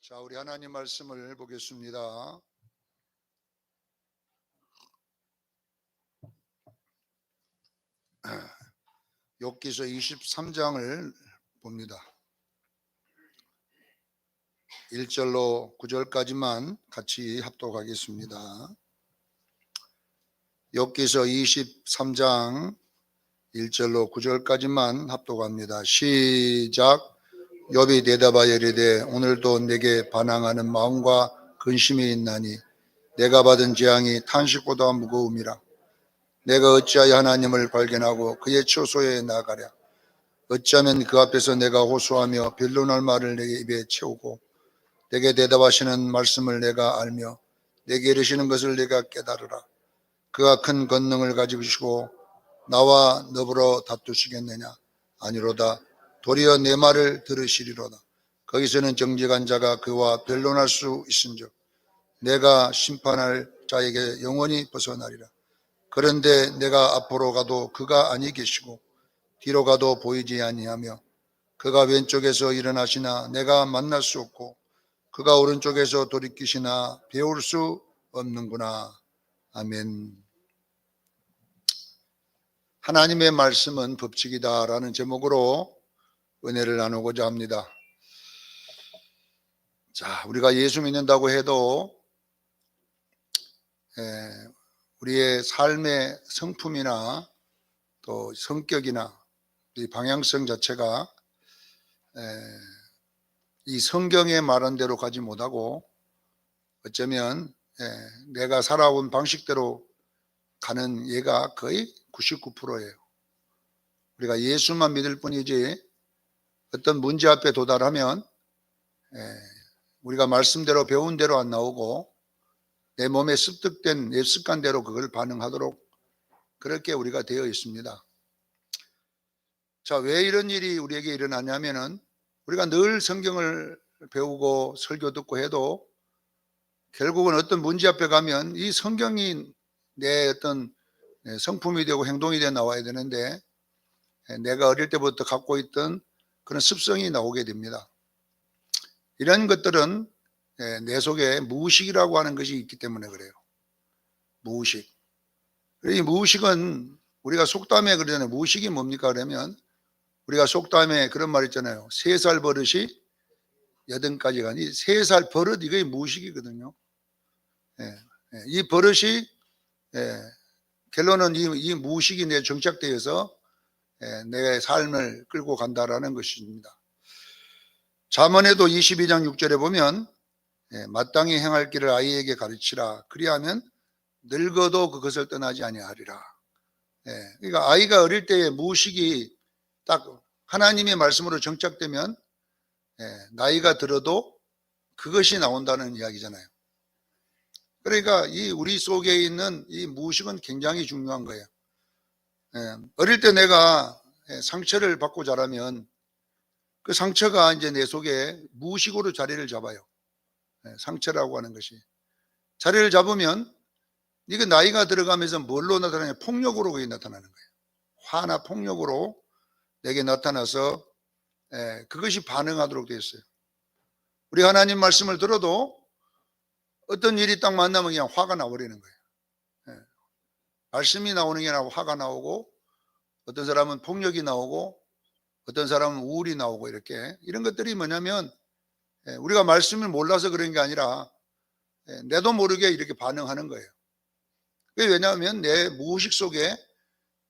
자, 우리 하나님 말씀을 보겠습니다. 욥기서 23장을 봅니다. 1절로 9절까지만 같이 합독하겠습니다. 욥기서 23장 1절로 9절까지만 합독합니다. 시작. 욥이 대답하여 이르되 오늘도 내게 반항하는 마음과 근심이 있나니 내가 받은 재앙이 탄식보다 무거움이라. 내가 어찌하여 하나님을 발견하고 그의 처소에 나가랴. 어찌하면 그 앞에서 내가 호소하며 변론할 말을 내 입에 채우고 내게 대답하시는 말씀을 내가 알며 내게 이르시는 것을 내가 깨달으라. 그가 큰 권능을 가지시고 나와 너부러 다투시겠느냐? 아니로다. 도리어 내 말을 들으시리로다. 거기서는 정직한 자가 그와 변론할 수 있은즉 내가 심판할 자에게 영원히 벗어나리라. 그런데 내가 앞으로 가도 그가 아니 계시고 뒤로 가도 보이지 아니하며 그가 왼쪽에서 일어나시나 내가 만날 수 없고 그가 오른쪽에서 돌이키시나 배울 수 없는구나. 아멘. 하나님의 말씀은 법칙이다라는 제목으로 은혜를 나누고자 합니다. 자, 우리가 예수 믿는다고 해도 우리의 삶의 성품이나 또 성격이나 이 방향성 자체가 이 성경에 말한 대로 가지 못하고 어쩌면 내가 살아온 방식대로 가는 예가 거의 99%예요. 우리가 예수만 믿을 뿐이지 어떤 문제 앞에 도달하면 우리가 말씀대로 배운 대로 안 나오고 내 몸에 습득된 내 습관대로 그걸 반응하도록 그렇게 우리가 되어 있습니다. 자, 왜 이런 일이 우리에게 일어나냐면은 우리가 늘 성경을 배우고 설교 듣고 해도 결국은 어떤 문제 앞에 가면 이 성경이 내 어떤 성품이 되고 행동이 되어 나와야 되는데 내가 어릴 때부터 갖고 있던 그런 습성이 나오게 됩니다. 이런 것들은 내 속에 무의식이라고 하는 것이 있기 때문에 그래요. 무의식. 이 무의식은 우리가 속담에 그러잖아요. 무의식이 뭡니까? 그러면 우리가 속담에 그런 말 있잖아요. 3살 버릇이 8까지 가니 3살 버릇 이게 무의식이거든요. 이 버릇이 결론은 이 무의식이 내 정착되어서 내 삶을 끌고 간다라는 것입니다. 잠언에도 22장 6절에 보면 마땅히 행할 길을 아이에게 가르치라. 그리하면 늙어도 그것을 떠나지 아니하리라. 그러니까 아이가 어릴 때의 무의식이 딱 하나님의 말씀으로 정착되면 나이가 들어도 그것이 나온다는 이야기잖아요. 그러니까 이 우리 속에 있는 이 무의식은 굉장히 중요한 거예요. 어릴 때 내가 상처를 받고 자라면 그 상처가 이제 내 속에 무의식으로 자리를 잡아요. 상처라고 하는 것이 자리를 잡으면 이게 나이가 들어가면서 뭘로 나타나냐? 폭력으로 그게 나타나는 거예요. 화나 폭력으로 내게 나타나서 그것이 반응하도록 되어 있어요. 우리 하나님 말씀을 들어도 어떤 일이 딱 만나면 그냥 화가 나버리는 거예요. 말씀이 나오는 게 아니라 화가 나오고 어떤 사람은 폭력이 나오고 어떤 사람은 우울이 나오고 이런 것들이 뭐냐면 우리가 말씀을 몰라서 그런 게 아니라 내도 모르게 이렇게 반응하는 거예요. 왜냐하면 내 무의식 속에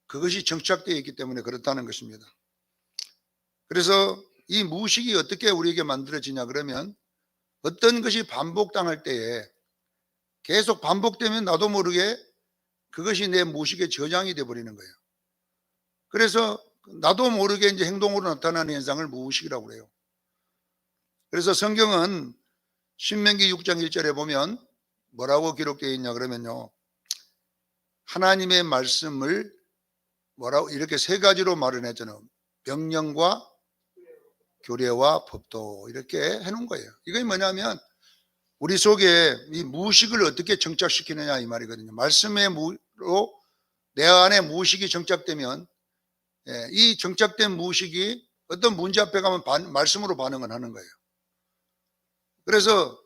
그것이 정착되어 있기 때문에 그렇다는 것입니다. 그래서 이 무의식이 어떻게 우리에게 만들어지냐 그러면 어떤 것이 반복당할 때에 계속 반복되면 나도 모르게 그것이 내 무의식에 저장이 되어버리는 거예요. 그래서 나도 모르게 이제 행동으로 나타나는 현상을 무의식이라고 그래요. 그래서 성경은 신명기 6장 1절에 보면 뭐라고 기록되어 있냐 그러면요. 하나님의 말씀을 뭐라고 이렇게 3가지로 말을 했잖아요. 명령과 교례와 법도 이렇게 해놓은 거예요. 이게 뭐냐면 우리 속에 이 무의식을 어떻게 정착시키느냐 이 말이거든요. 말씀의 무로 내 안에 무의식이 정착되면 이 정착된 무의식이 어떤 문제 앞에 가면 말씀으로 반응을 하는 거예요. 그래서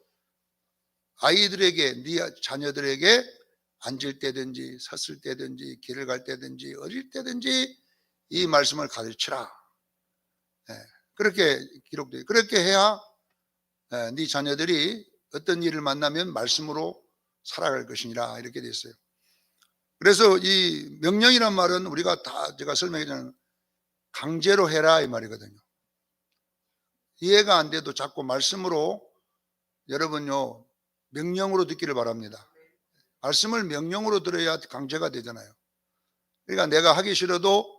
아이들에게, 네 자녀들에게 앉을 때든지 섰을 때든지 길을 갈 때든지 어릴 때든지 이 말씀을 가르치라. 그렇게 기록돼요. 그렇게 해야 네 자녀들이 어떤 일을 만나면 말씀으로 살아갈 것이니라 이렇게 돼 있어요. 그래서 이 명령이란 말은 우리가 다 제가 설명했잖아요. 강제로 해라 이 말이거든요. 이해가 안 돼도 자꾸 말씀으로 여러분요 명령으로 듣기를 바랍니다. 말씀을 명령으로 들어야 강제가 되잖아요. 그러니까 내가 하기 싫어도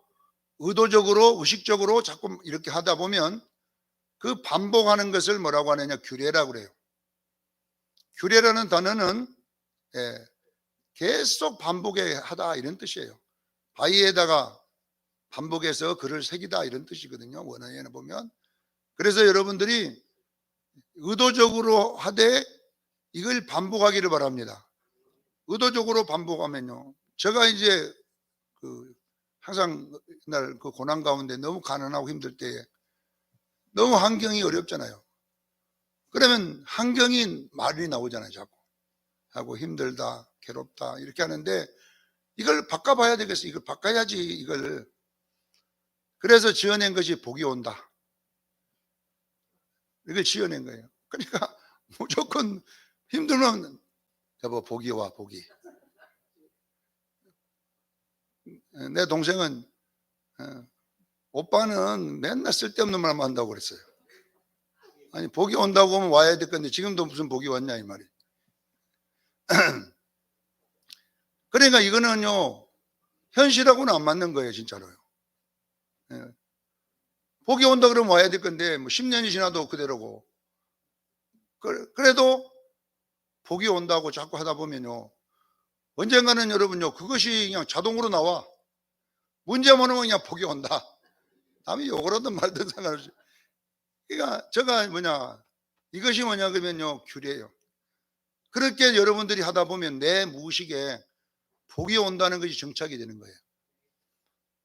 의도적으로 의식적으로 자꾸 이렇게 하다 보면 그 반복하는 것을 뭐라고 하느냐 규례라고 그래요. 규례라는 단어는 계속 반복해 하다 이런 뜻이에요. 바위에다가 반복해서 글을 새기다 이런 뜻이거든요. 원어에는 보면. 그래서 여러분들이 의도적으로 하되 이걸 반복하기를 바랍니다. 의도적으로 반복하면요. 제가 이제 항상 옛날 그 고난 가운데 너무 가난하고 힘들 때 너무 환경이 어렵잖아요. 그러면 환경이 말이 나오잖아요. 자꾸 하고 힘들다, 괴롭다 이렇게 하는데 이걸 바꿔봐야 되겠어. 이걸 바꿔야지 이걸. 그래서 지어낸 것이 복이 온다. 이걸 지어낸 거예요. 그러니까 무조건 힘들면 여보 복이 와 복이. 내 동생은 오빠는 맨날 쓸데없는 말만 한다고 그랬어요. 아니 복이 온다고 하면 와야 될 건데 지금도 무슨 복이 왔냐 이 말이. 그러니까 이거는요 현실하고는 안 맞는 거예요 진짜로요. 복이 온다 그러면 와야 될 건데 뭐 10년이 지나도 그대로고. 그래도 복이 온다고 자꾸 하다 보면요 언젠가는 여러분요 그것이 그냥 자동으로 나와. 문제만 오면 그냥 복이 온다. 남이 욕을 하든 말든 상관없이. 그러니까 제가 이것이 뭐냐 그러면요 규례예요. 그렇게 여러분들이 하다 보면 내 무의식에 복이 온다는 것이 정착이 되는 거예요.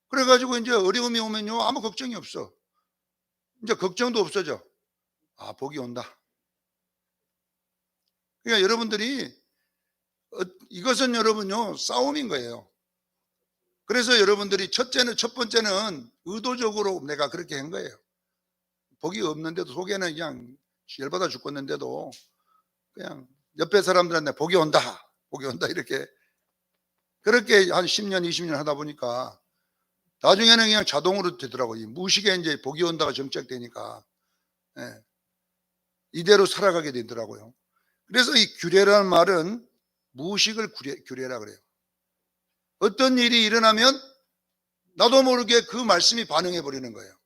그래가지고 이제 어려움이 오면요 아무 걱정이 없어. 이제 걱정도 없어져. 아 복이 온다. 그러니까 여러분들이 이것은 여러분요 싸움인 거예요. 그래서 여러분들이 첫 번째는 의도적으로 내가 그렇게 한 거예요. 복이 없는데도 속에는 그냥 열받아 죽겠는데도 그냥 옆에 사람들한테 복이 온다 이렇게 그렇게 한 10년 20년 하다 보니까 나중에는 그냥 자동으로 되더라고요. 무의식에 이제 복이 온다가 정착되니까 이대로 살아가게 되더라고요. 그래서 이 규례라는 말은 무의식을 규례라 그래요. 어떤 일이 일어나면 나도 모르게 그 말씀이 반응해 버리는 거예요.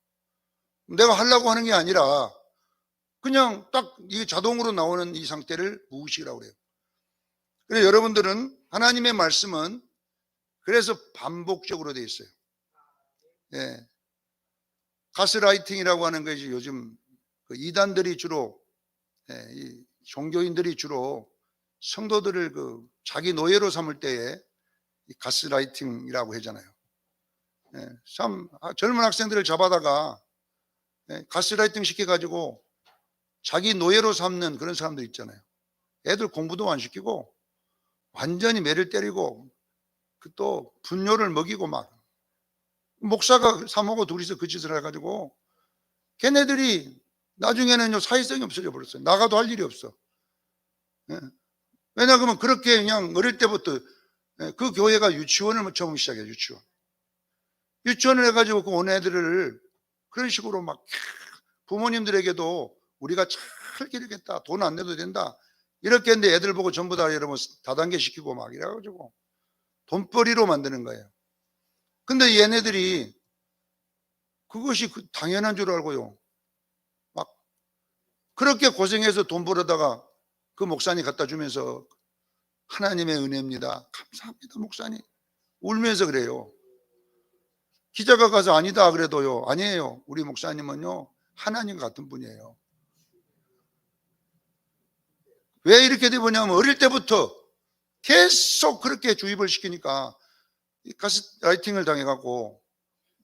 내가 하려고 하는 게 아니라 그냥 딱 이게 자동으로 나오는 이 상태를 무의식이라고 그래요. 그래서 여러분들은 하나님의 말씀은 그래서 반복적으로 되어 있어요. 가스라이팅이라고 하는 것이 요즘 그 이단들이 주로 이 종교인들이 주로 성도들을 자기 노예로 삼을 때에 이 가스라이팅이라고 하잖아요. 참 젊은 학생들을 잡아다가 가스라이팅 시켜가지고 자기 노예로 삼는 그런 사람들 있잖아요. 애들 공부도 안 시키고 완전히 매를 때리고 또 분뇨를 먹이고 막 목사가 사모고 둘이서 그 짓을 해가지고 걔네들이 나중에는 사회성이 없어져 버렸어요. 나가도 할 일이 없어. 왜냐하면 그렇게 그냥 어릴 때부터 그 교회가 유치원을 처음 시작해요. 유치원을 해가지고 그 온 애들을 그런 식으로 막 부모님들에게도 우리가 잘 기르겠다. 돈 안 내도 된다. 이렇게 했는데 애들 보고 전부 다 여러분 다단계 시키고 막 이래가지고 돈벌이로 만드는 거예요. 근데 얘네들이 그것이 당연한 줄 알고요. 막 그렇게 고생해서 돈 벌어다가 그 목사님 갖다 주면서 하나님의 은혜입니다. 감사합니다 목사님. 울면서 그래요. 기자가 가서 아니다 그래도요. 아니에요. 우리 목사님은요. 하나님 같은 분이에요. 왜 이렇게 되냐면 어릴 때부터 계속 그렇게 주입을 시키니까 가스라이팅을 당해갖고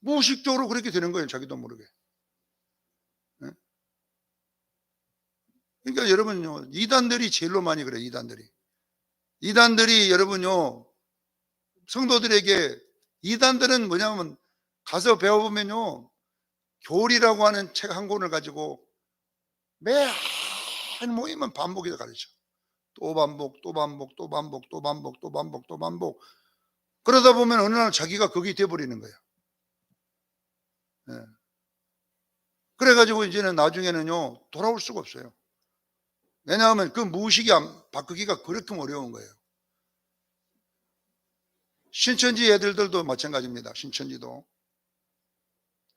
무의식적으로 그렇게 되는 거예요. 자기도 모르게. 그러니까 여러분요, 이단들이 제일로 많이 그래요. 이단들이 여러분요, 성도들에게, 이단들은 뭐냐면 가서 배워보면요, 교리라고 하는 책 한 권을 가지고 매일 모이면 반복해서 가르쳐. 또 반복, 또 반복, 또 반복, 또 반복, 또 반복, 또 반복. 그러다 보면 어느 날 자기가 그게 돼버리는 거예요. 예. 그래가지고 이제는 나중에는요, 돌아올 수가 없어요. 왜냐하면 그 무의식이 바꾸기가 그렇게 어려운 거예요. 신천지 애들도 마찬가지입니다. 신천지도.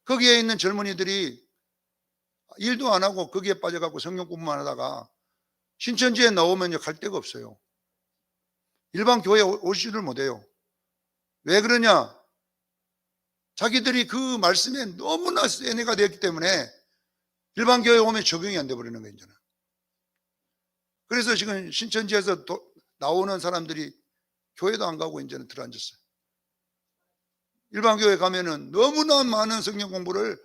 거기에 있는 젊은이들이 일도 안 하고 거기에 빠져갖고 성경 공부만 하다가 신천지에 나오면 갈 데가 없어요. 일반 교회에 오지를 못해요. 왜 그러냐? 자기들이 그 말씀에 너무나 세뇌가 되었기 때문에 일반 교회에 오면 적용이 안 돼버리는 거예요, 이제는. 그래서 지금 신천지에서 나오는 사람들이 교회도 안 가고 이제는 들어앉았어요. 일반 교회 가면은 너무나 많은 성경 공부를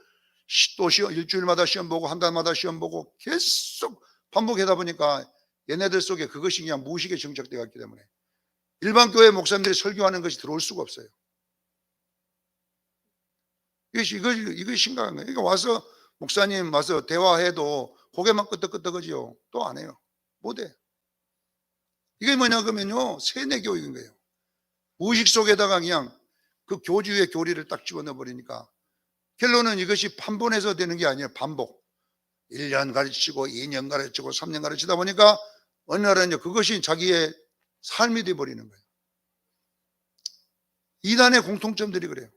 또 일주일마다 시험 보고 한 달마다 시험 보고 계속 반복하다 보니까 얘네들 속에 그것이 그냥 무의식에 정착되어 있기 때문에 일반 교회 목사님들이 설교하는 것이 들어올 수가 없어요. 이것이 심각한 거예요. 그러니까 와서 목사님 와서 대화해도 고개만 끄덕끄덕하지요. 또 안 해요. 못해. 이게 뭐냐 그러면요, 세뇌 교육인 거예요. 무의식 속에다가 그냥 그 교주의 교리를 딱 집어넣어 버리니까 결론은 이것이 판본에서 되는 게 아니에요. 반복. 1년 가르치고 2년 가르치고 3년 가르치다 보니까 어느 날은 이제 그것이 자기의 삶이 돼 버리는 거예요. 이단의 공통점들이 그래요.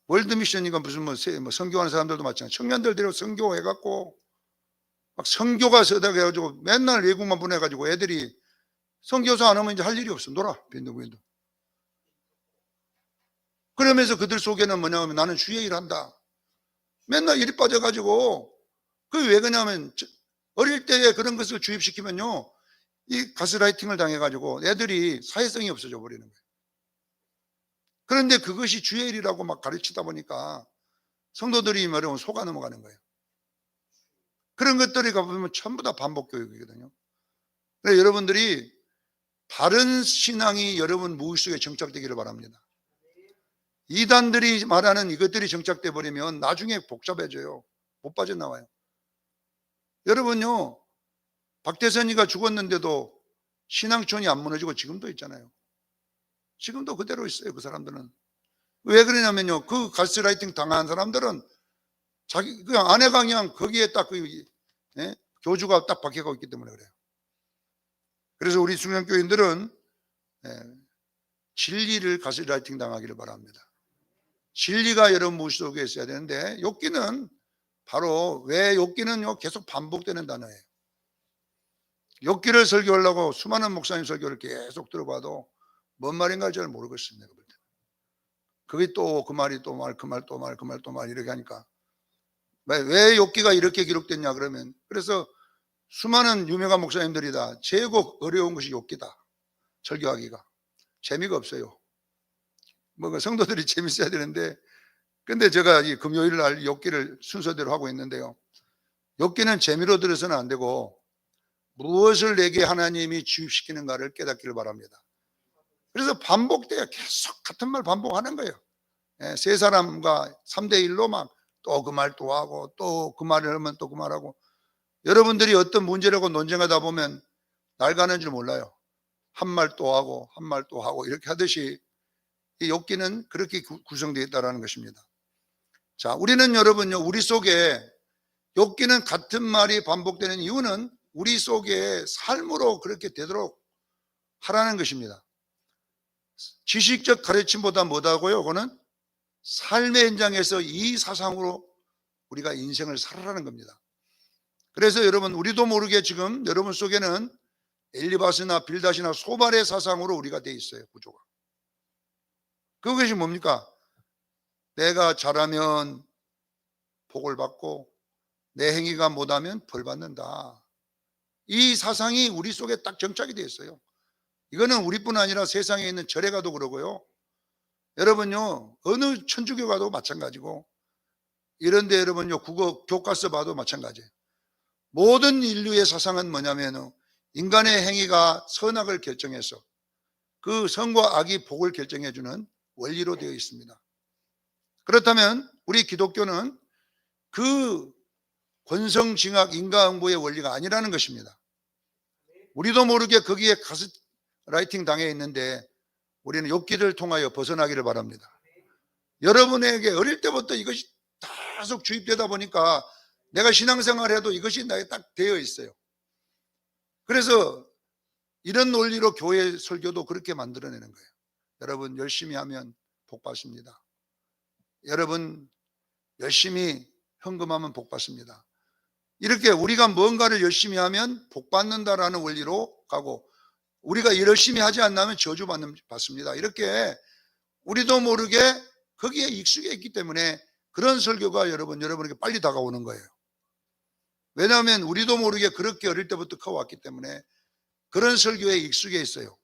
월드미션인가 무슨 뭐 선교하는 사람들도 마찬가지. 청년들 데리고 선교해갖고 막 선교가 서다가 해가지고 맨날 외국만 보내가지고 애들이 선교사 안 하면 이제 할 일이 없어. 놀아. 빈둥빈둥. 그러면서 그들 속에는 뭐냐면 나는 주의 일 한다. 맨날 일이 빠져가지고 그게 왜 그러냐면 어릴 때에 그런 것을 주입시키면요, 이 가스라이팅을 당해가지고 애들이 사회성이 없어져 버리는 거예요. 그런데 그것이 주의 일이라고 막 가르치다 보니까 성도들이 말하면 속아 넘어가는 거예요. 그런 것들이 가보면 전부 다 반복 교육이거든요. 그래서 여러분들이 바른 신앙이 여러분 무의식에 정착되기를 바랍니다. 이단들이 말하는 이것들이 정착돼 버리면 나중에 복잡해져요. 못 빠져나와요. 여러분요, 박대선이가 죽었는데도 신앙촌이 안 무너지고 지금도 있잖아요. 지금도 그대로 있어요. 그 사람들은. 왜 그러냐면요, 그 가스라이팅 당한 사람들은 자기 그냥 아내가 그냥 거기에 딱 교주가 딱 박혀가고 있기 때문에 그래요. 그래서 우리 수련교인들은 진리를 가스라이팅 당하기를 바랍니다. 진리가 여러분 무의식 속에 있어야 되는데, 욥기는 바로, 왜 욥기는요 계속 반복되는 단어예요. 욥기를 설교하려고 수많은 목사님 설교를 계속 들어봐도 뭔 말인가 잘 모르겠습니다. 그게 또 그 말이 또 말, 그 말 또 말, 그 말 또 말 이렇게 하니까 왜 욥기가 이렇게 기록됐냐 그러면, 그래서 수많은 유명한 목사님들이 다 최고 어려운 것이 욥기다. 설교하기가 재미가 없어요. 뭐 성도들이 재밌어야 되는데, 근데 제가 이 금요일 날 욥기를 순서대로 하고 있는데요, 욥기는 재미로 들어서는 안 되고 무엇을 내게 하나님이 주입시키는가를 깨닫기를 바랍니다. 그래서 반복돼요. 계속 같은 말 반복하는 거예요. 세 사람과 3대1로 막 또 그 말 또 하고 또 그 말을 하면 또 그 말하고, 여러분들이 어떤 문제라고 논쟁하다 보면 날 가는 줄 몰라요. 한 말 또 하고 한 말 또 하고 이렇게 하듯이 이 욥기는 그렇게 구성되어 있다는 것입니다. 자, 우리는 여러분요, 우리 속에 욥기는 같은 말이 반복되는 이유는 우리 속에 삶으로 그렇게 되도록 하라는 것입니다. 지식적 가르침보다 뭐다고요? 그거는 삶의 현장에서 이 사상으로 우리가 인생을 살아라는 겁니다. 그래서 여러분, 우리도 모르게 지금 여러분 속에는 엘리바스나 빌닷이나 소발의 사상으로 우리가 돼 있어요. 구조가. 그것이 뭡니까? 내가 잘하면 복을 받고 내 행위가 못하면 벌 받는다. 이 사상이 우리 속에 딱 정착이 되어 있어요. 이거는 우리뿐 아니라 세상에 있는 절에 가도 그러고요, 여러분요 어느 천주교 가도 마찬가지고, 이런데 여러분요, 국어 교과서 봐도 마찬가지예요. 모든 인류의 사상은 뭐냐면 인간의 행위가 선악을 결정해서 그 선과 악이 복을 결정해주는 원리로 되어 있습니다. 그렇다면 우리 기독교는 그 권성징악 인과응보의 원리가 아니라는 것입니다. 우리도 모르게 거기에 가스라이팅 당해 있는데 우리는 욥기를 통하여 벗어나기를 바랍니다. 여러분에게 어릴 때부터 이것이 계속 주입되다 보니까 내가 신앙생활을 해도 이것이 나에 딱 되어 있어요. 그래서 이런 논리로 교회 설교도 그렇게 만들어내는 거예요. 여러분 열심히 하면 복 받습니다. 여러분 열심히 헌금하면 복 받습니다. 이렇게 우리가 뭔가를 열심히 하면 복 받는다라는 원리로 가고, 우리가 열심히 하지 않으면 저주 받습니다. 이렇게 우리도 모르게 거기에 익숙해 있기 때문에 그런 설교가 여러분에게 빨리 다가오는 거예요. 왜냐하면 우리도 모르게 그렇게 어릴 때부터 커왔기 때문에 그런 설교에 익숙해 있어요.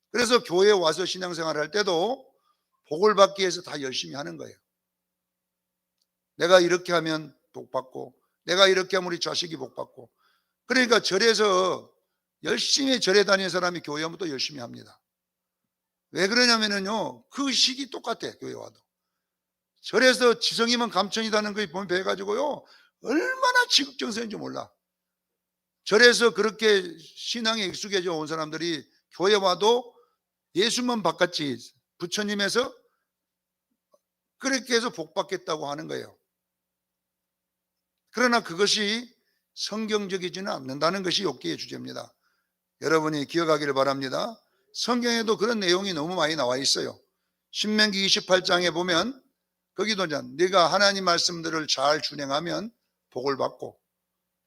그래서 교회에 와서 신앙생활 할 때도 복을 받기 위해서 다 열심히 하는 거예요. 내가 이렇게 하면 복 받고, 내가 이렇게 하면 우리 자식이 복 받고. 그러니까 절에서 열심히 절에 다니는 사람이 교회 오면 또 열심히 합니다. 왜 그러냐면요, 그 식이 똑같아. 교회 와도 절에서 지성이면 감천이라는 걸 보면 배워가지고요 얼마나 지극정성인지 몰라. 절에서 그렇게 신앙에 익숙해져 온 사람들이 교회 와도 예수만 바꿨지 부처님에서 그렇게 해서 복 받겠다고 하는 거예요. 그러나 그것이 성경적이지는 않는다는 것이 욥기의 주제입니다. 여러분이 기억하기를 바랍니다. 성경에도 그런 내용이 너무 많이 나와 있어요. 신명기 28장에 보면 거기도 네가 하나님 말씀들을 잘 준행하면 복을 받고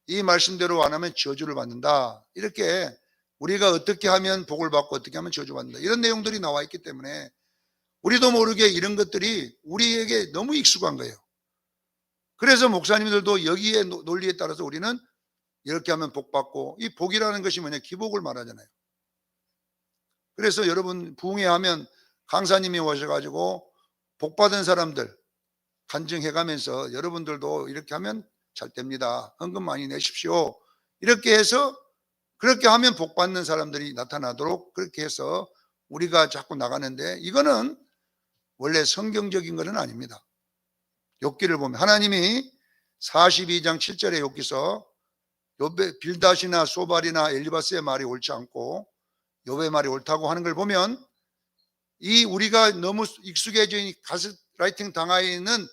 이 말씀대로 안 하면 저주를 받는다. 이렇게 우리가 어떻게 하면 복을 받고 어떻게 하면 저주받는다. 이런 내용들이 나와 있기 때문에 우리도 모르게 이런 것들이 우리에게 너무 익숙한 거예요. 그래서 목사님들도 여기에 논리에 따라서 우리는 이렇게 하면 복 받고, 이 복이라는 것이 뭐냐, 기복을 말하잖아요. 그래서 여러분 부흥회 하면 강사님이 오셔가지고 복 받은 사람들 간증해 가면서 여러분들도 이렇게 하면 잘 됩니다. 헌금 많이 내십시오. 이렇게 해서 그렇게 하면 복 받는 사람들이 나타나도록 그렇게 해서 우리가 자꾸 나가는데, 이거는 원래 성경적인 것은 아닙니다. 욥기를 보면 하나님이 42장 7절의 욥기서 빌닷이나 소발이나 엘리바스의 말이 옳지 않고 욥의 말이 옳다고 하는 걸 보면, 이 우리가 너무 익숙해져 있는 가스라이팅 당하 있는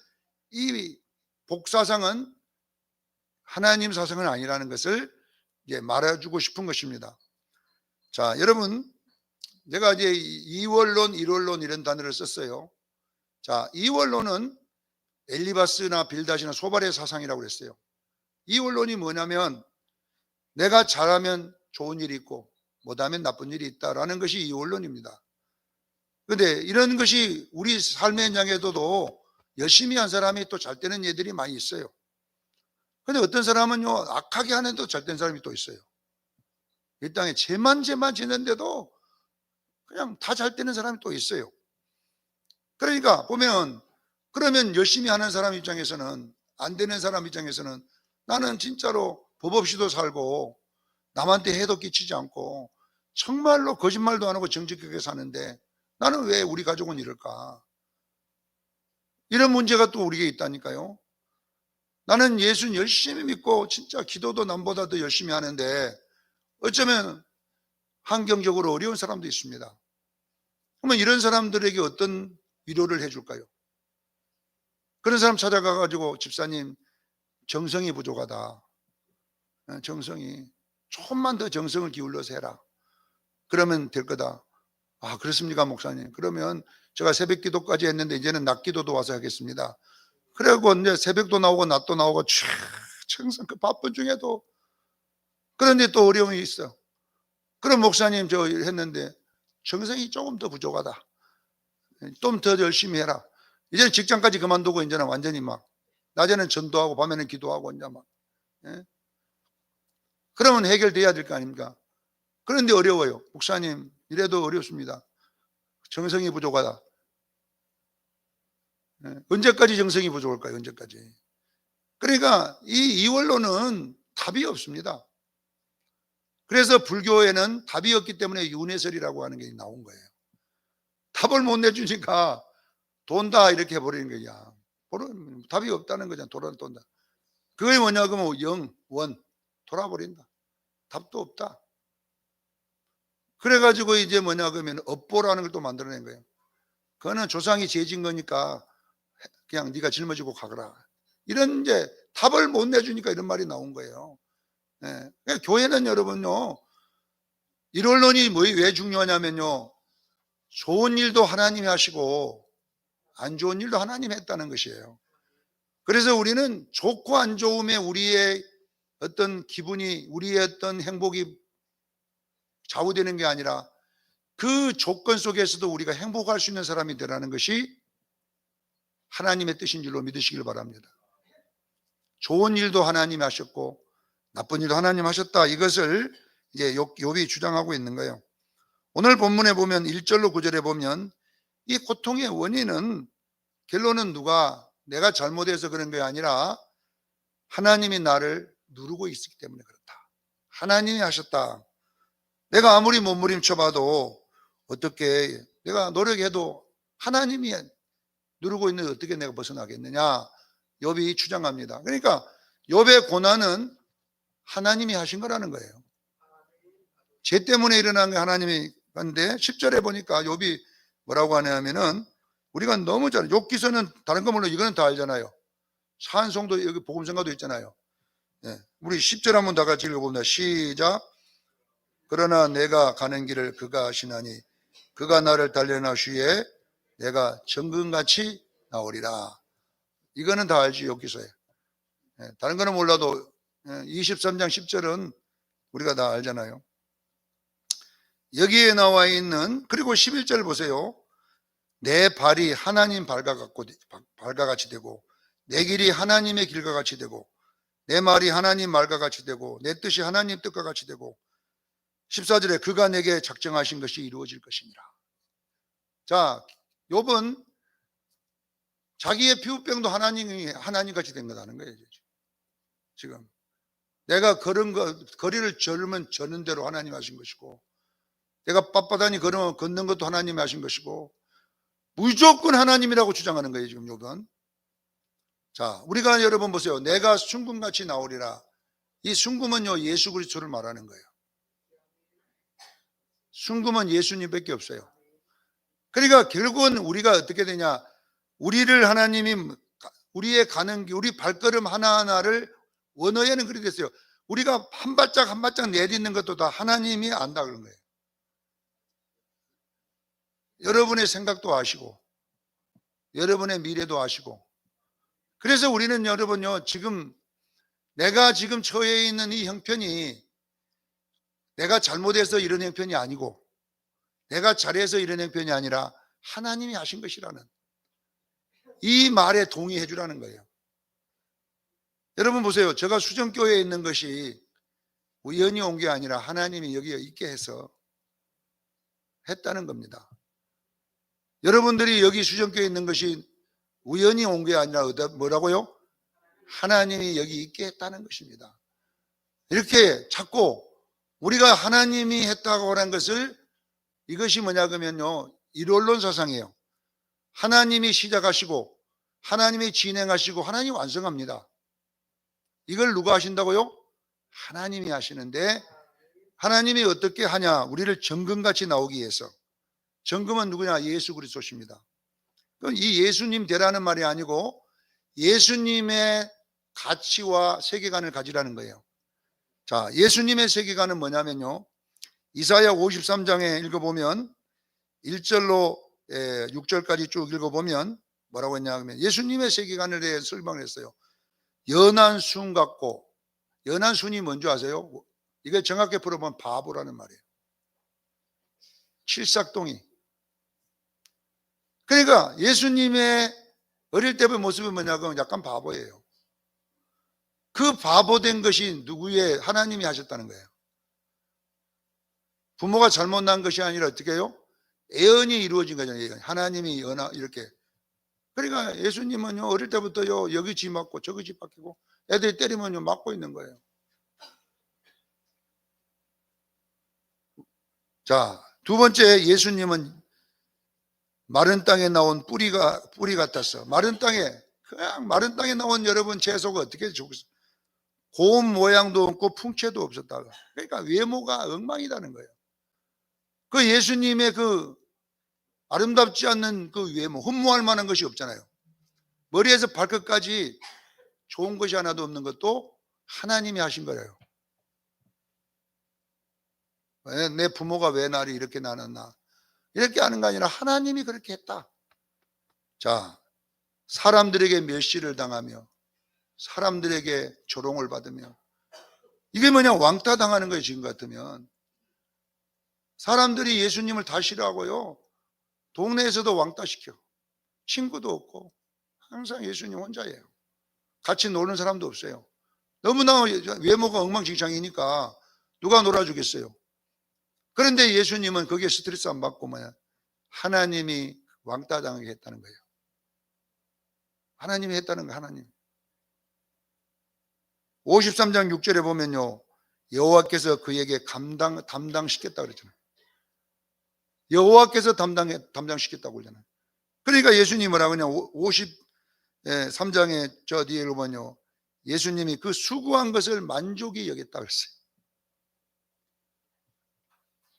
이 복사상은 하나님 사상은 아니라는 것을 이제 말해주고 싶은 것입니다. 자, 여러분, 제가 이제 이원론, 일원론 이런 단어를 썼어요. 자, 이원론은 엘리바스나 빌닷이나 소발의 사상이라고 그랬어요. 이원론이 뭐냐면 내가 잘하면 좋은 일이 있고 못하면 나쁜 일이 있다라는 것이 이원론입니다. 그런데 이런 것이 우리 삶의 현장에도 열심히 한 사람이 또 잘 되는 예들이 많이 있어요. 그런데 어떤 사람은요, 악하게 하는데도 잘 된 사람이 또 있어요. 이 땅에 죄만 짓는데도 그냥 다 잘 되는 사람이 또 있어요. 그러니까 보면, 그러면 열심히 하는 사람 입장에서는, 안 되는 사람 입장에서는 나는 진짜로 법 없이도 살고 남한테 해도 끼치지 않고 정말로 거짓말도 안 하고 정직하게 사는데 나는 왜 우리 가족은 이럴까? 이런 문제가 또 우리에게 있다니까요. 나는 예수는 열심히 믿고 진짜 기도도 남보다 더 열심히 하는데 어쩌면 환경적으로 어려운 사람도 있습니다. 그러면 이런 사람들에게 어떤 위로를 해줄까요? 그런 사람 찾아가가지고 집사님 정성이 부족하다. 정성이 조금만 더 정성을 기울여서 해라. 그러면 될 거다. 아, 그렇습니까 목사님? 그러면 제가 새벽 기도까지 했는데 이제는 낮 기도도 와서 하겠습니다. 그리고 이제 새벽도 나오고 낮도 나오고 청성 그 바쁜 중에도, 그런데 또 어려움이 있어. 그럼 목사님 저 했는데 정성이 조금 더 부족하다. 좀 더 열심히 해라. 이제는 직장까지 그만두고 이제는 완전히 막 낮에는 전도하고 밤에는 기도하고 이제 막. 예? 그러면 해결돼야 될 거 아닙니까? 그런데 어려워요. 목사님 이래도 어렵습니다. 정성이 부족하다. 언제까지 정성이 부족할까요? 언제까지? 그러니까 이 이원론은 답이 없습니다. 그래서 불교에는 답이 없기 때문에 윤회설이라고 하는 게 나온 거예요. 답을 못 내주니까 돈다 이렇게 해버리는 거야. 답이 없다는 거잖아. 돈다. 그게 뭐냐 그러면 영, 원 돌아버린다. 답도 없다. 그래가지고 이제 뭐냐 그러면 업보라는 걸 또 만들어낸 거예요. 그거는 조상이 죄진 거니까 그냥 네가 짊어지고 가거라. 이런 이제 답을 못 내주니까 이런 말이 나온 거예요. 그러니까 교회는 여러분요, 일원론이 왜 중요하냐면요, 좋은 일도 하나님이 하시고 안 좋은 일도 하나님이 했다는 것이에요. 그래서 우리는 좋고 안 좋음에 우리의 어떤 기분이, 우리의 어떤 행복이 좌우되는 게 아니라 그 조건 속에서도 우리가 행복할 수 있는 사람이 되라는 것이 하나님의 뜻인 줄로 믿으시길 바랍니다. 좋은 일도 하나님이 하셨고 나쁜 일도 하나님 하셨다. 이것을 이제 욥이 주장하고 있는 거예요. 오늘 본문에 보면 1절로 9절에 보면 이 고통의 원인은 결론은 내가 잘못해서 그런 게 아니라 하나님이 나를 누르고 있기 때문에 그렇다. 하나님이 하셨다. 내가 아무리 몸부림쳐봐도 어떻게 내가 노력해도 하나님이 누르고 있는데 어떻게 내가 벗어나겠느냐. 욥이 주장합니다. 그러니까 욥의 고난은 하나님이 하신 거라는 거예요. 죄 때문에 일어난 게 하나님이 한데 10절에 보니까 욥이 뭐라고 하냐면은 우리가 너무 잘 욥기서는 다른 거 몰라 이거는 다 알잖아요. 찬송도 여기 복음성가도 있잖아요. 우리 10절 한번 다 같이 읽어봅니다. 시작. 그러나 내가 가는 길을 그가 아시나니 그가 나를 단련하시에 내가 정금같이 나오리라. 이거는 다 알지 욥기서에. 다른 거는 몰라도 23장 10절은 우리가 다 알잖아요. 여기에 나와 있는 그리고 11절 보세요. 내 발이 하나님 발과 같이 되고 내 길이 하나님의 길과 같이 되고 내 말이 하나님 말과 같이 되고 내 뜻이 하나님 뜻과 같이 되고 14절에 그가 내게 작정하신 것이 이루어질 것이니라. 자, 욥은 자기의 피부병도 하나님이 하나님같이 된 거라는 거예요. 지금 내가 거리를 저르면 저는 대로 하나님 하신 것이고 내가 빳빳하니 걸으면 걷는 것도 하나님이 하신 것이고 무조건 하나님이라고 주장하는 거예요. 지금 욥은. 자, 우리가 여러분 보세요. 내가 순금같이 나오리라. 이 순금은요 예수 그리스도를 말하는 거예요. 순금은 예수님밖에 없어요. 그러니까 결국은 우리가 어떻게 되냐, 우리를 하나님이 우리의 가는 길, 우리 발걸음 하나하나를 원어에는 그렇게 됐어요. 우리가 한 발짝 한 발짝 내딛는 것도 다 하나님이 안다 그런 거예요. 여러분의 생각도 아시고 여러분의 미래도 아시고. 그래서 우리는 여러분요, 내가 지금 처해 있는 이 형편이 내가 잘못해서 이런 형편이 아니고 내가 잘해서 이런 형편이 아니라 하나님이 하신 것이라는 이 말에 동의해 주라는 거예요. 여러분 보세요. 제가 수정교회에 있는 것이 우연히 온 게 아니라 하나님이 여기에 있게 해서 했다는 겁니다. 여러분들이 여기 수정교회에 있는 것이 우연히 온 게 아니라 뭐라고요? 하나님이 여기 있게 했다는 것입니다. 이렇게 자꾸 우리가 하나님이 했다고 하는 것을, 이것이 뭐냐 그러면요, 일원론 사상이에요. 하나님이 시작하시고 하나님이 진행하시고 하나님이 완성합니다. 이걸 누가 하신다고요? 하나님이 하시는데, 하나님이 어떻게 하냐? 우리를 정금같이 나오기 위해서. 정금은 누구냐? 예수 그리스도십니다. 이 예수님 되라는 말이 아니고 예수님의 가치와 세계관을 가지라는 거예요. 자, 예수님의 세계관은 뭐냐면요, 이사야 53장에 읽어보면 1절로 6절까지 쭉 읽어보면 뭐라고 했냐 하면 예수님의 세계관에 대해 설명을 했어요. 연한 순 같고, 연한 순이 뭔지 아세요? 이게 정확히 풀어보면 바보라는 말이에요. 칠삭동이. 그러니까 예수님의 어릴 때의 모습이 뭐냐면 약간 바보예요. 그 바보된 것이 누구의? 하나님이 하셨다는 거예요. 부모가 잘못 난 것이 아니라 어떻게 해요? 예언이 이루어진 거잖아요. 하나님이 이렇게 그러니까 예수님은요, 어릴 때부터요, 여기 쥐 맞고 저기 쥐 박히고 애들이 때리면요, 맞고 있는 거예요. 자, 두 번째, 예수님은 마른 땅에 나온 뿌리 같았어. 마른 땅에, 그냥 마른 땅에 나온 여러분 채소가 어떻게 죽었어? 고운 모양도 없고 풍채도 없었다가. 그러니까 외모가 엉망이라는 거예요. 그 예수님의 그 아름답지 않는 그 외모, 흠모할 만한 것이 없잖아요. 머리에서 발끝까지 좋은 것이 하나도 없는 것도 하나님이 하신 거예요. 내 부모가 왜 나를 이렇게 낳았나? 이렇게 하는 게 아니라 하나님이 그렇게 했다. 자, 사람들에게 멸시를 당하며 사람들에게 조롱을 받으며, 이게 뭐냐, 왕따 당하는 거예요. 지금 같으면 사람들이 예수님을 다 싫어하고요, 동네에서도 왕따 시켜. 친구도 없고 항상 예수님 혼자예요. 같이 노는 사람도 없어요. 너무나 외모가 엉망진창이니까 누가 놀아주겠어요. 그런데 예수님은 거기에 스트레스 안 받고 뭐야, 하나님이 왕따 당하게 했다는 거예요. 하나님이 했다는 거예요. 하나님. 53장 6절에 보면요, 여호와께서 그에게 담당시켰다고 그랬잖아요. 여호와께서 담당시켰다고 그러잖아요. 그러니까 예수님이 뭐라고 하냐, 53장에 저 뒤에 보면요, 예수님이 그 수고한 것을 만족이 여겼다고 했어요.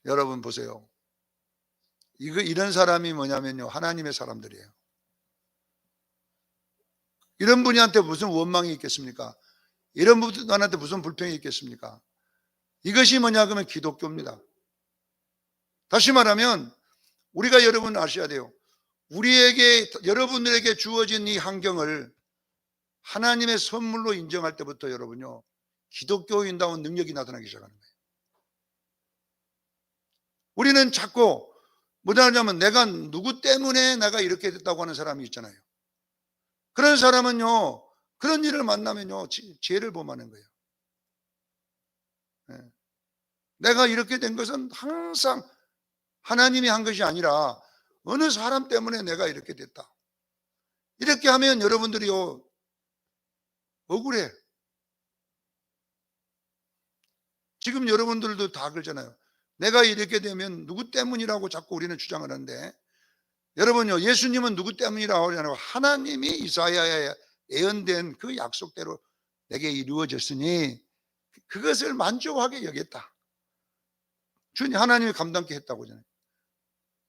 여러분 보세요. 이런 사람이 뭐냐면요, 하나님의 사람들이에요. 이런 분한테 무슨 원망이 있겠습니까? 이런 분한테 무슨 불평이 있겠습니까? 이것이 뭐냐 그러면 기독교입니다. 다시 말하면 우리가, 여러분 아셔야 돼요. 여러분들에게 주어진 이 환경을 하나님의 선물로 인정할 때부터 여러분요, 기독교인다운 능력이 나타나기 시작하는 거예요. 우리는 자꾸 뭐냐 하냐면, 내가 누구 때문에 내가 이렇게 됐다고 하는 사람이 있잖아요. 그런 사람은요, 그런 일을 만나면요, 죄를 범하는 거예요. 네. 내가 이렇게 된 것은 항상 하나님이 한 것이 아니라 어느 사람 때문에 내가 이렇게 됐다. 이렇게 하면 여러분들이요, 억울해. 지금 여러분들도 다 그러잖아요. 내가 이렇게 되면 누구 때문이라고 자꾸 우리는 주장을 하는데, 여러분요, 예수님은 누구 때문이라고 하냐고, 하나님이 이사야에 예언된 그 약속대로 내게 이루어졌으니 그것을 만족하게 여겼다. 주님 하나님이 감당케 했다고 하잖아요.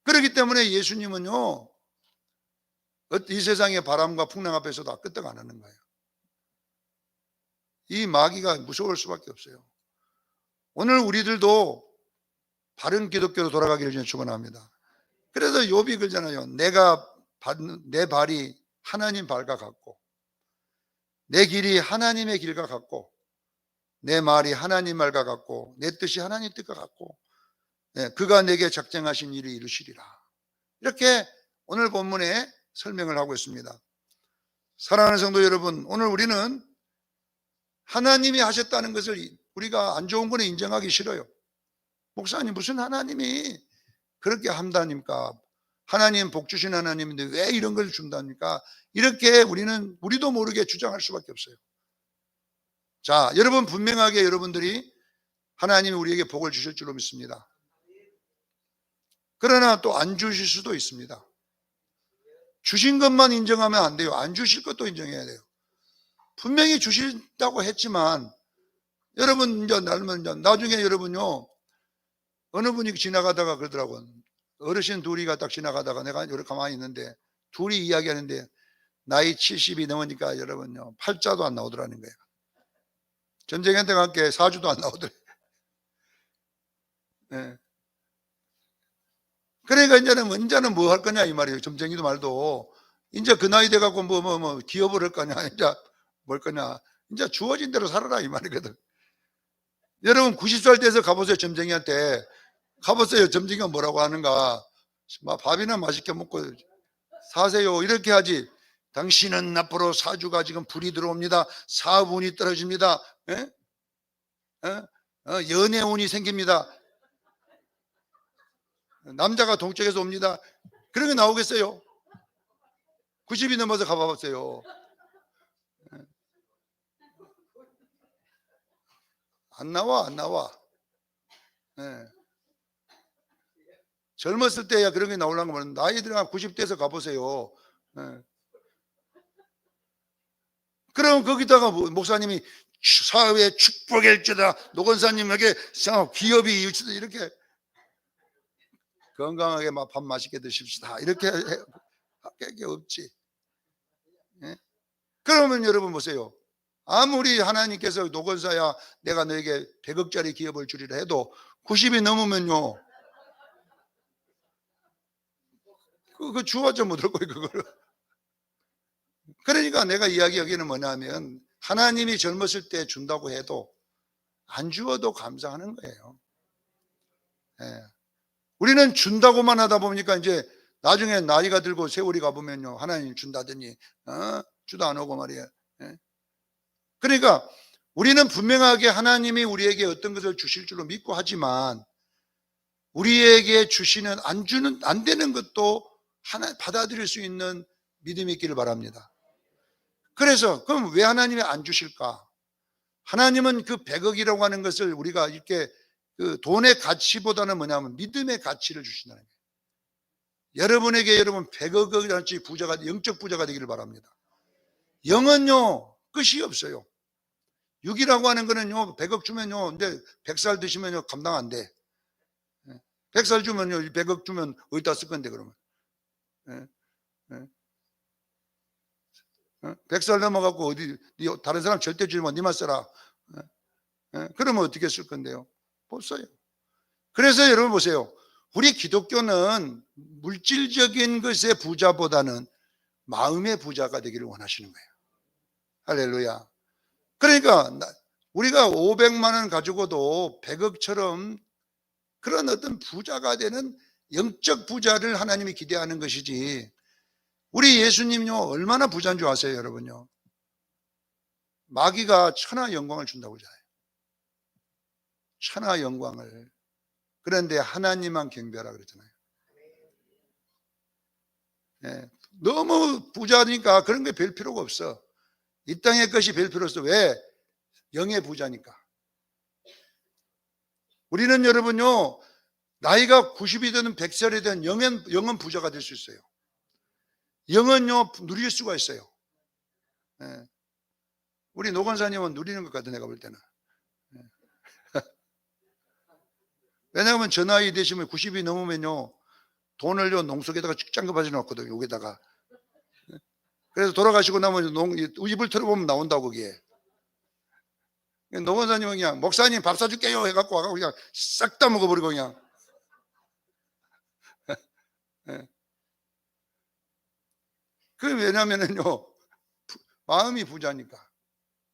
그렇기 때문에 예수님은요, 이 세상의 바람과 풍랑 앞에서도 끄떡 안 하는 거예요. 이 마귀가 무서울 수밖에 없어요. 오늘 우리들도 바른 기독교로 돌아가기를 저는 축원합니다. 그래서 욥이 그러잖아요. 내 발이 하나님 발과 같고, 내 길이 하나님의 길과 같고, 내 말이 하나님 말과 같고, 내 뜻이 하나님 뜻과 같고, 그가 내게 작정하신 일을 이루시리라. 이렇게 오늘 본문에 설명을 하고 있습니다. 사랑하는 성도 여러분, 오늘 우리는 하나님이 하셨다는 것을 우리가 안 좋은 거는 인정하기 싫어요. 목사님, 무슨 하나님이 그렇게 한다니까? 하나님 복 주신 하나님인데 왜 이런 걸 준다니까? 이렇게 우리도 모르게 주장할 수밖에 없어요. 자, 여러분, 분명하게 여러분들이 하나님이 우리에게 복을 주실 줄로 믿습니다. 그러나 또 안 주실 수도 있습니다. 주신 것만 인정하면 안 돼요. 안 주실 것도 인정해야 돼요. 분명히 주신다고 했지만, 여러분, 나중에 여러분요, 어느 분이 지나가다가 그러더라고요. 어르신 둘이가 딱 지나가다가 내가 이렇게 가만히 있는데 둘이 이야기하는데 나이 70이 넘으니까 여러분요, 팔자도 안 나오더라는 거예요. 전쟁한테 함께 사주도 안 나오더래요. 네. 그러니까 이제는 뭐 할 거냐 이 말이에요. 점쟁이도 말도 이제 그 나이 돼갖고 뭐 기업을 할 거냐, 이제 뭘 거냐, 이제 주어진 대로 살아라 이 말이거든. 여러분 90살 돼서 가보세요. 점쟁이한테 가보세요. 점쟁이가 뭐라고 하는가. 밥이나 맛있게 먹고 사세요 이렇게 하지. 당신은 앞으로 사주가 지금 불이 들어옵니다. 사업운이 떨어집니다. 연애운이 생깁니다. 남자가 동쪽에서 옵니다. 그런 게 나오겠어요? 90이 넘어서 가봐보세요. 안 나와, 안 나와. 예. 젊었을 때야 그런 게 나오려고 하면 나이 들어가 90대에서 가보세요. 예. 그럼 거기다가 목사님이 사회의 축복일지다, 노건사님에게 기업이 이렇게 건강하게 막 밥 맛있게 드십시다 이렇게 할 게 없지. 예? 그러면 여러분 보세요. 아무리 하나님께서 노건사야 내가 너에게 100억짜리 기업을 주리라 해도 90이 넘으면요 그거 주어져 못 올 거예요 그거를. 그러니까 내가 이야기하기는 뭐냐면 하나님이 젊었을 때 준다고 해도 안 주어도 감사하는 거예요. 예. 우리는 준다고만 하다 보니까 이제 나중에 나이가 들고 세월이 가보면요 하나님 준다더니 주도 안 오고 말이에요. 예. 그러니까 우리는 분명하게 하나님이 우리에게 어떤 것을 주실 줄로 믿고 하지만 우리에게 주시는 안 되는 것도 하나 받아들일 수 있는 믿음이 있기를 바랍니다. 그래서 그럼 왜 하나님이 안 주실까? 하나님은 그 100억이라고 하는 것을 우리가 이렇게 그 돈의 가치보다는 뭐냐면 믿음의 가치를 주신다는 거예요. 여러분에게 여러분 100억이라든지 부자가 영적 부자가 되기를 바랍니다. 영은요 끝이 없어요. 6이라고 하는 거는요 100억 주면요 근데 100살 드시면요 감당 안 돼. 100살 주면요 100억 주면 어디다 쓸 건데 그러면. 100살 넘어갖고 어디 다른 사람 절대 주지 마 니만 써라. 그러면 어떻게 쓸 건데요? 못 써요. 그래서 여러분 보세요. 우리 기독교는 물질적인 것의 부자보다는 마음의 부자가 되기를 원하시는 거예요. 할렐루야. 그러니까 우리가 500만 원 가지고도 100억처럼 그런 어떤 부자가 되는 영적 부자를 하나님이 기대하는 것이지 우리 예수님요 얼마나 부자인 줄 아세요 여러분요? 마귀가 천하 영광을 준다고 하잖아요. 천하 영광을. 그런데 하나님만 경배하라 그랬잖아요. 네. 너무 부자니까 그런 게 별 필요가 없어. 이 땅의 것이 별 필요 없어. 왜? 영의 부자니까. 우리는 여러분요 나이가 90이든 100살이든 영은 부자가 될 수 있어요. 영은요 누릴 수가 있어요. 네. 우리 노건사님은 누리는 것 같아 내가 볼 때는. 네. 왜냐하면 저 나이 되시면 90이 넘으면요 돈을요 농속에다가 짱급하지 놓거든요 여기다가. 그래서 돌아가시고 나면 입을 털어보면 나온다고 거기에. 노건사님은 그냥 목사님 밥 사줄게요 해갖고 와서 그냥 싹 다 먹어버리고 그냥. 네. 그 왜냐면은요 마음이 부자니까.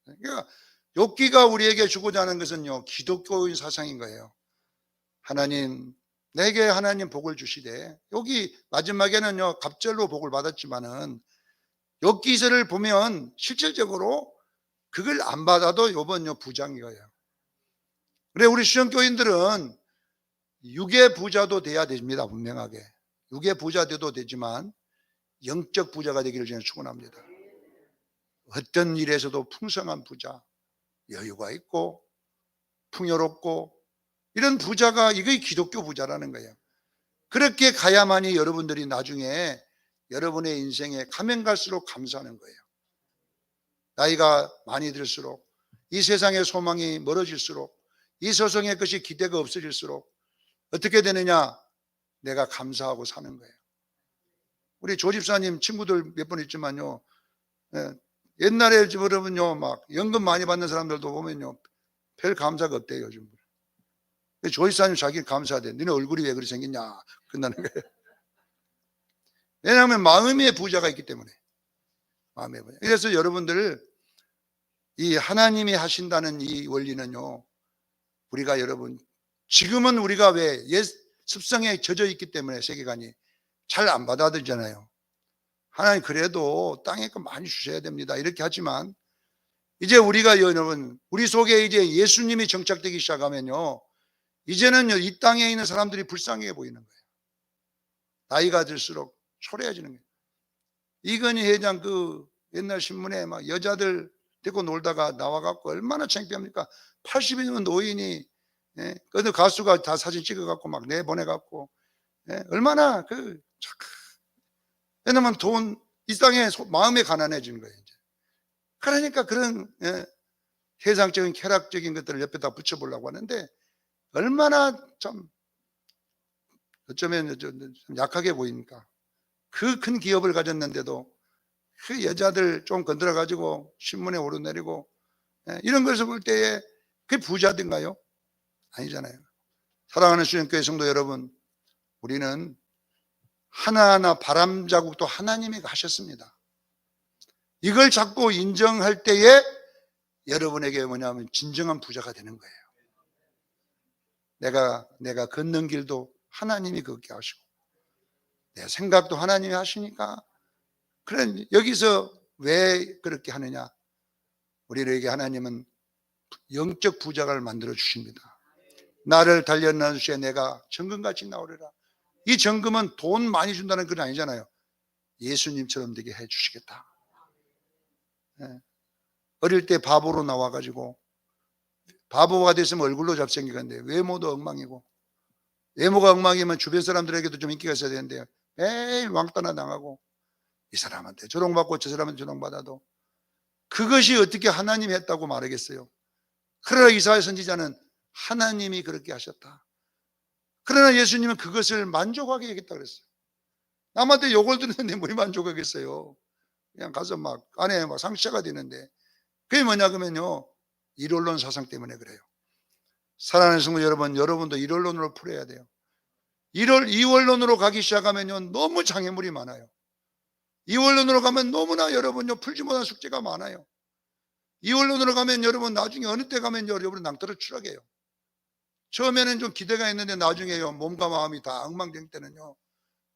그러니까 욥기가 우리에게 주고자 하는 것은요 기독교의 사상인 거예요. 하나님 내게 하나님 복을 주시되 여기 마지막에는요 갑절로 복을 받았지만은 욥기서를 보면 실질적으로 그걸 안 받아도 욥은요 부자인 거예요. 그래 우리 수영교인들은 육의 부자도 돼야 됩니다. 분명하게 육의 부자 돼도 되지만 영적 부자가 되기를 저는 축원합니다. 어떤 일에서도 풍성한 부자, 여유가 있고 풍요롭고 이런 부자가 이게 기독교 부자라는 거예요. 그렇게 가야만이 여러분들이 나중에 여러분의 인생에 가면 갈수록 감사하는 거예요. 나이가 많이 들수록 이 세상의 소망이 멀어질수록 이 세상의 것이 기대가 없어질수록 어떻게 되느냐? 내가 감사하고 사는 거예요. 우리 조집사님 친구들 몇 번 있지만요. 옛날에 여러분요 막 연금 많이 받는 사람들도 보면요 별 감사가 없대요 요즘. 조집사님 자기는 감사하대. 너네 얼굴이 왜 그렇게 생겼냐 그런다는 거예요. 왜냐하면 마음의 부자가 있기 때문에. 마음의 부자. 그래서 여러분들 이 하나님이 하신다는 이 원리는요 우리가 여러분 지금은 우리가 왜 옛 습성에 젖어 있기 때문에 세계관이 잘 안 받아들이잖아요. 하나님 그래도 땅에 거 많이 주셔야 됩니다 이렇게 하지만 이제 우리가 여러분 우리 속에 이제 예수님이 정착되기 시작하면요 이제는 이 땅에 있는 사람들이 불쌍해 보이는 거예요. 나이가 들수록 초라해지는 거예요. 이건희 회장 그 옛날 신문에 막 여자들 데리고 놀다가 나와갖고 얼마나 창피합니까? 80이면 노인이, 예? 그 가수가 다 사진 찍어갖고 막 내보내갖고, 예? 얼마나 왜냐면 이 땅에 마음에 가난해지는 거예요. 이제. 그러니까 그런, 예? 세상적인 쾌락적인 것들을 옆에다 붙여보려고 하는데 얼마나 참 어쩌면 좀 약하게 보입니까? 그 큰 기업을 가졌는데도 그 여자들 좀 건드려 가지고 신문에 오르내리고, 예, 이런 것을 볼 때에 그게 부자든가요? 아니잖아요. 사랑하는 수영교회 성도 여러분, 우리는 하나하나 바람자국도 하나님이 하셨습니다. 이걸 자꾸 인정할 때에 여러분에게 뭐냐면 진정한 부자가 되는 거예요. 내가 걷는 길도 하나님이 걷게 하시고 내 생각도 하나님이 하시니까, 그런 여기서 왜 그렇게 하느냐? 우리에게 하나님은 영적 부자를 만들어 주십니다. 나를 단련하는 주에 내가 정금같이 나오리라. 이 정금은 돈 많이 준다는 건 아니잖아요. 예수님처럼 되게 해 주시겠다. 예. 어릴 때 바보로 나와가지고 바보가 됐으면 얼굴로 잡생기건데 외모도 엉망이고, 외모가 엉망이면 주변 사람들에게도 좀 인기가 있어야 되는데 매일 왕따나 당하고, 이 사람한테 조롱받고 저 사람한테 조롱받아도 그것이 어떻게 하나님이 했다고 말하겠어요? 그러나 이사야 선지자는 하나님이 그렇게 하셨다. 그러나 예수님은 그것을 만족하게 하겠다 그랬어요. 남한테 욕을 듣는데 뭘 만족하겠어요? 그냥 가서 막 안에 막 상처가 되는데, 그게 뭐냐 그러면요, 일원론 사상 때문에 그래요. 사랑하는 성도 여러분, 여러분도 일원론으로 풀어야 돼요. 이원론으로 가기 시작하면요 너무 장애물이 많아요. 이원론으로 가면 너무나 여러분요 풀지 못한 숙제가 많아요. 이원론으로 가면 여러분 나중에 어느 때 가면 여러분 낭떠러 추락해요. 처음에는 좀 기대가 있는데 나중에요 몸과 마음이 다 엉망될 때는요,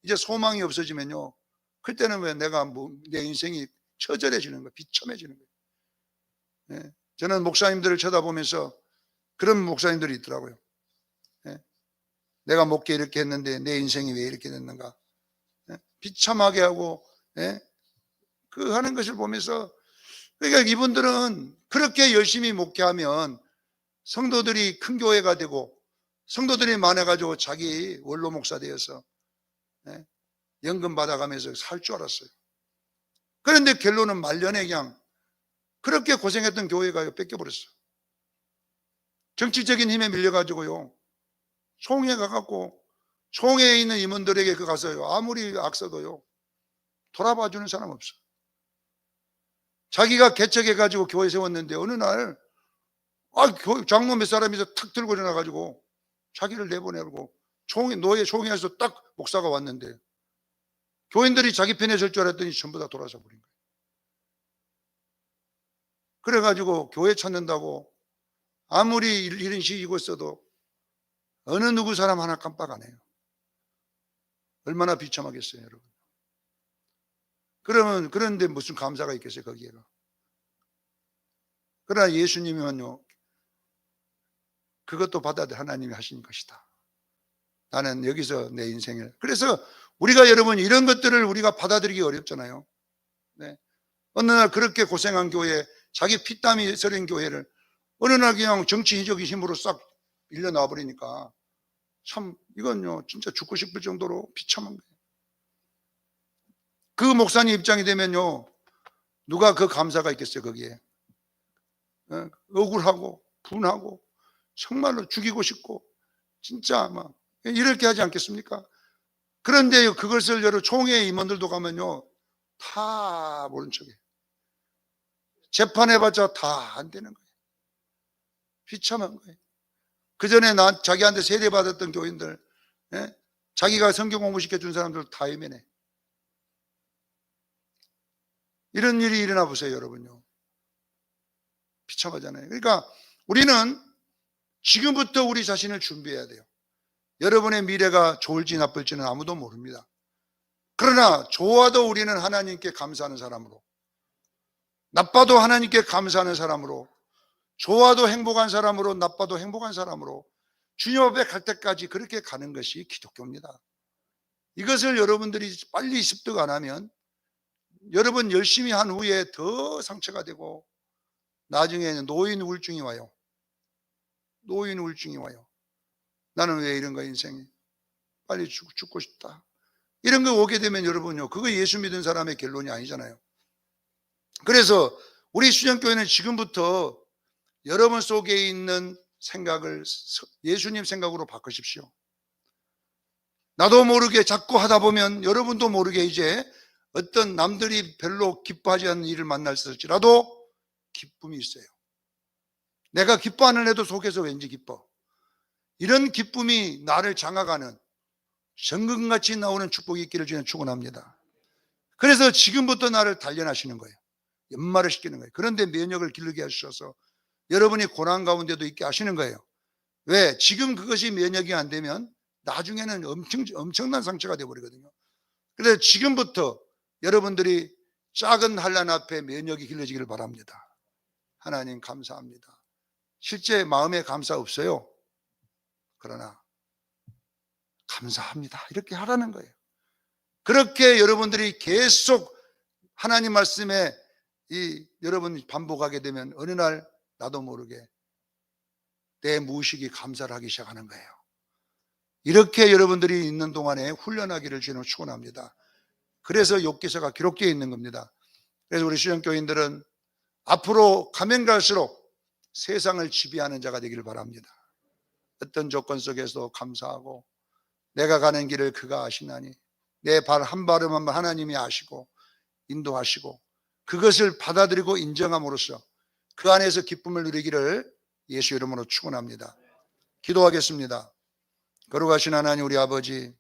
이제 소망이 없어지면요, 그때는 왜 내 인생이 처절해지는 거예요. 비참해지는 거예요. 예. 저는 목사님들을 쳐다보면서 그런 목사님들이 있더라고요. 예. 내가 목회 이렇게 했는데 내 인생이 왜 이렇게 됐는가? 예. 비참하게 하고, 예. 그 하는 것을 보면서, 그러니까 이분들은 그렇게 열심히 목회하면 성도들이 큰 교회가 되고 성도들이 많아가지고 자기 원로 목사 되어서, 예. 연금 받아가면서 살 줄 알았어요. 그런데 결론은 말년에 그냥 그렇게 고생했던 교회가 뺏겨버렸어요. 정치적인 힘에 밀려가지고요, 총회 가갖고 총회에 있는 임원들에게 그 가서요 아무리 악서도요 돌아봐주는 사람 없어요. 자기가 개척해가지고 교회 세웠는데 어느 날 장로 몇 사람이서 탁 들고 일어나가지고 자기를 내보내고 노예 총회에서 딱 목사가 왔는데 교인들이 자기 편에 설 줄 알았더니 전부 다 돌아서 버린 거예요. 그래가지고 교회 찾는다고 아무리 이런 식이고 있어도 어느 누구 사람 하나 깜빡 안 해요. 얼마나 비참하겠어요, 여러분. 그런데 무슨 감사가 있겠어요, 거기에가. 그러나 예수님은요, 그것도 받아들 하나님이 하신 것이다. 나는 여기서 내 인생을. 그래서 우리가 여러분 이런 것들을 우리가 받아들이기 어렵잖아요. 네. 어느 날 그렇게 고생한 교회, 자기 피땀이 서린 교회를 어느 날 그냥 정치적인 힘으로 싹 밀려 나와 버리니까 참 이건요 진짜 죽고 싶을 정도로 비참한 거예요. 그 목사님 입장이 되면요 누가 그 감사가 있겠어요 거기에. 억울하고 분하고 정말로 죽이고 싶고 진짜 막 이렇게 하지 않겠습니까? 그런데 그것을 여러 총회 임원들도 가면요 다 모른 척해요. 재판해봤자 다 안 되는 거예요. 비참한 거예요. 그 전에 자기한테 세례받았던 교인들, 예? 자기가 성경 공부 시켜준 사람들 다 예매네. 이런 일이 일어나 보세요, 여러분요. 비참하잖아요. 그러니까 우리는 지금부터 우리 자신을 준비해야 돼요. 여러분의 미래가 좋을지 나쁠지는 아무도 모릅니다. 그러나 좋아도 우리는 하나님께 감사하는 사람으로, 나빠도 하나님께 감사하는 사람으로, 좋아도 행복한 사람으로, 나빠도 행복한 사람으로 주님 앞에 갈 때까지 그렇게 가는 것이 기독교입니다. 이것을 여러분들이 빨리 습득 안 하면 여러분 열심히 한 후에 더 상처가 되고 나중에는 노인 우울증이 와요. 노인 우울증이 와요. 나는 왜 이런 거야 인생이. 빨리 죽고 싶다. 이런 거 오게 되면 여러분요, 그거 예수 믿은 사람의 결론이 아니잖아요. 그래서 우리 수련교회는 지금부터 여러분 속에 있는 생각을 예수님 생각으로 바꾸십시오. 나도 모르게 자꾸 하다 보면 여러분도 모르게 이제 어떤 남들이 별로 기뻐하지 않는 일을 만날지라도 기쁨이 있어요. 내가 기뻐하는 애도 속에서 왠지 기뻐. 이런 기쁨이 나를 장악하는 정금같이 나오는 축복이 있기를 주님 축원합니다. 그래서 지금부터 나를 단련하시는 거예요. 연말을 시키는 거예요. 그런데 면역을 기르게 하셔서 여러분이 고난 가운데도 있게 하시는 거예요. 왜? 지금 그것이 면역이 안 되면 나중에는 엄청난 상처가 되어버리거든요. 그래서 지금부터 여러분들이 작은 환난 앞에 면역이 길러지기를 바랍니다. 하나님 감사합니다. 실제 마음에 감사 없어요. 그러나 감사합니다. 이렇게 하라는 거예요. 그렇게 여러분들이 계속 하나님 말씀에 여러분이 반복하게 되면 어느 날 나도 모르게 내 무의식이 감사를 하기 시작하는 거예요. 이렇게 여러분들이 있는 동안에 훈련하기를 주님 축원합니다. 그래서 욥기서가 기록되어 있는 겁니다. 그래서 우리 수련교인들은 앞으로 가면 갈수록 세상을 지배하는 자가 되기를 바랍니다. 어떤 조건 속에서도 감사하고 내가 가는 길을 그가 아시나니 내 발 한 발음만 하나님이 아시고 인도하시고 그것을 받아들이고 인정함으로써 그 안에서 기쁨을 누리기를 예수 이름으로 축원합니다. 기도하겠습니다. 거룩하신 하나님 우리 아버지,